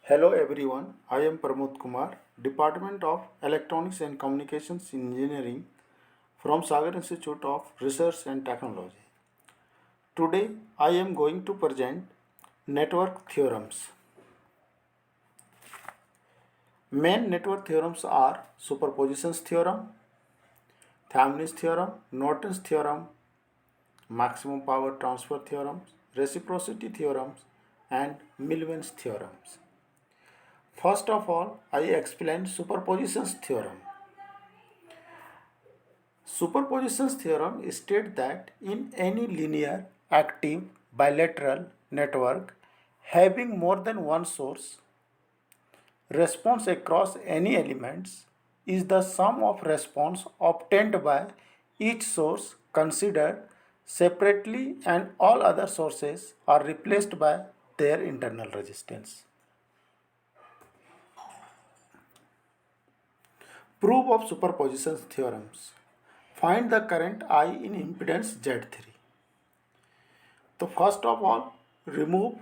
Hello everyone, I am Pramod Kumar, Department of Electronics and Communications Engineering from Sagar Institute of Research and Technology. Today I am going to present network theorems. Main network theorems are superpositions theorem, Thevenin's theorem, Norton's theorem, maximum power transfer theorems, reciprocity theorems, and Millman's theorems. First of all, I explain superpositions theorem. Superpositions theorem states that in any linear, active, bilateral network having more than one source, response across any elements is the sum of response obtained by each source considered separately and all other sources are replaced by their internal resistance. Proof of superposition theorems. Find the current I in impedance Z3. So first of all, remove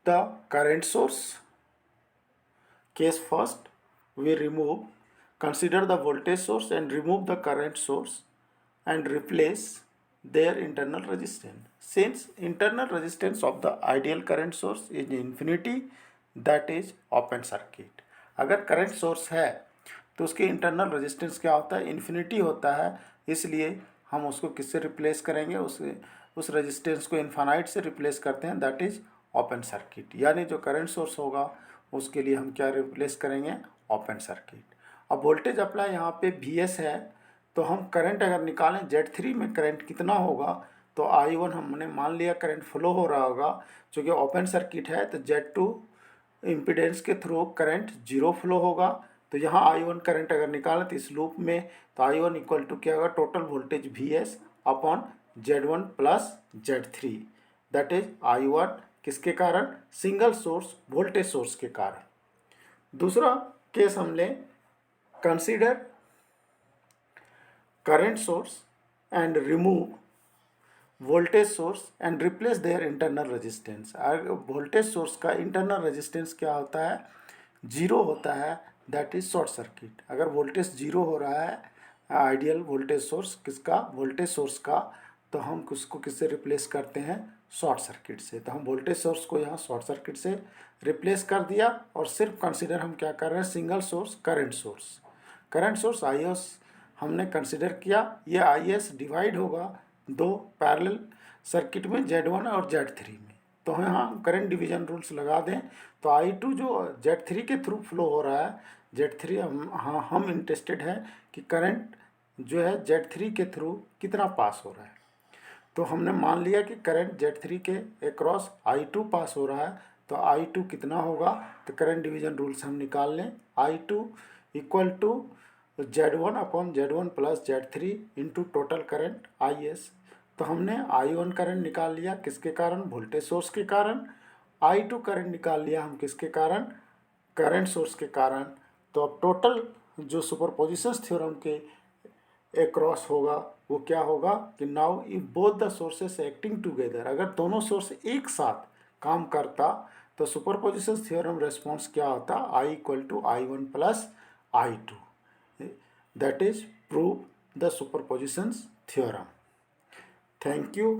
the current source. Case first, we consider the voltage source and remove the current source and replace their internal resistance. Since internal resistance of the ideal current source is infinity, that is open circuit. अगर current source है तो उसके internal resistance क्या होता है, infinity होता है. इसलिए हम उसको किससे रिप्लेस करेंगे, उस रेजिस्टेंस को इन्फानाइट से रिप्लेस करते हैं, दैट इज ओपन सर्किट. यानी जो करंट सोर्स होगा उसके लिए हम क्या रिप्लेस करेंगे, ओपन सर्किट. अब वोल्टेज अप्लाई यहाँ पे Vs है, तो हम करंट अगर निकालें Z3 में करंट कितना होगा, तो I1 हमने मान लिया करंट फ्लो हो रहा होगा. चूँकि ओपन सर्किट है तो Z2 इम्पीडेंस के थ्रू करंट जीरो फ्लो होगा. तो यहाँ I1 करंट अगर निकालें तो इस लूप में, तो I1 इक्वल टू क्या होगा, total voltage Vs upon Z1 plus Z3, that is I1 किसके कारण, सिंगल सोर्स वोल्टेज सोर्स के कारण. दूसरा केस हम लें, consider current source and remove voltage source and replace their internal resistance. Voltage source का इंटरनल रेजिस्टेंस क्या होता है, जीरो होता है, दैट इज शॉर्ट सर्किट. अगर वोल्टेज जीरो हो रहा है आइडियल वोल्टेज सोर्स किसका, वोल्टेज सोर्स का, तो हम उसको किससे रिप्लेस करते हैं, शॉर्ट सर्किट से. तो हम वोल्टेज सोर्स को यहाँ शॉर्ट सर्किट से रिप्लेस कर दिया और सिर्फ कंसिडर हम क्या कर रहे हैं, single source current source. Current source IS हमने कंसिडर किया. ये IS डिवाइड होगा दो पैरेलल सर्किट में, Z1 और Z3 में. तो यहाँ हम करंट डिवीजन रूल्स लगा दें तो I2 जो Z3 के थ्रू फ्लो हो रहा है, Z3 हम इंटरेस्टेड हैं कि करंट जो है Z3 के थ्रू कितना पास हो रहा है. तो हमने मान लिया कि करंट Z3 के अक्रॉस I2 पास हो रहा है. तो I2 कितना होगा, तो करंट डिवीजन रूल्स हम निकाल लें. I2 equal to Z1 upon Z1 plus Z3 into total current IS. तो हमने I1 करंट निकाल लिया किसके कारण, वोल्टेज सोर्स के कारण. I2 करंट निकाल लिया हम किसके कारण, करंट सोर्स के कारण. तो अब टोटल जो सुपरपोजिशन थ्योरम के अक्रॉस होगा वो क्या होगा कि now if both the sources acting together, अगर दोनों सोर्स एक साथ काम करता तो सुपरपोजिशन थ्योरम रेस्पॉन्स क्या होता, I equal to I1 plus I2. That is prove the superposition theorem. Thank you.